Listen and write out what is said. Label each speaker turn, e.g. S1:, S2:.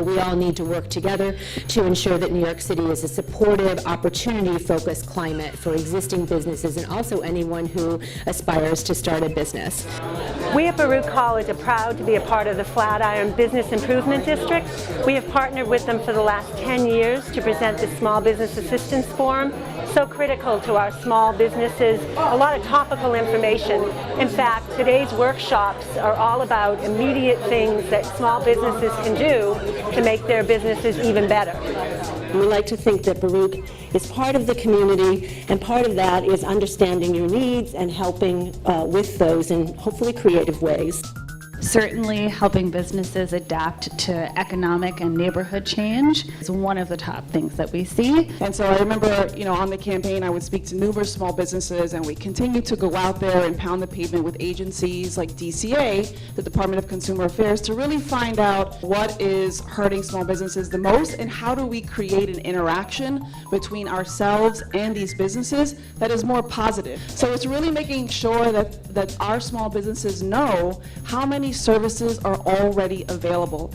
S1: We all need to work together to ensure that New York City is a supportive, opportunity-focused climate for existing businesses and also anyone who aspires to start a business.
S2: We at Baruch College are proud to be a part of the Flatiron Business Improvement District. We have partnered with them for the last 10 years to present the Small Business Assistance Forum, so critical to our small businesses, a lot of topical information. In fact, today's workshops are all about immediate things that small businesses can do to make their businesses even better.
S1: We like to think that Baruch is part of the community, and part of that is understanding your needs and helping with those in hopefully creative ways.
S3: Certainly helping businesses adapt to economic and neighborhood change is one of the top things that we see.
S4: And so I remember, on the campaign I would speak to numerous small businesses, and we continue to go out there and pound the pavement with agencies like DCA, the Department of Consumer Affairs, to really find out what is hurting small businesses the most and how do we create an interaction between ourselves and these businesses that is more positive. So it's really making sure that our small businesses know how many services are already available.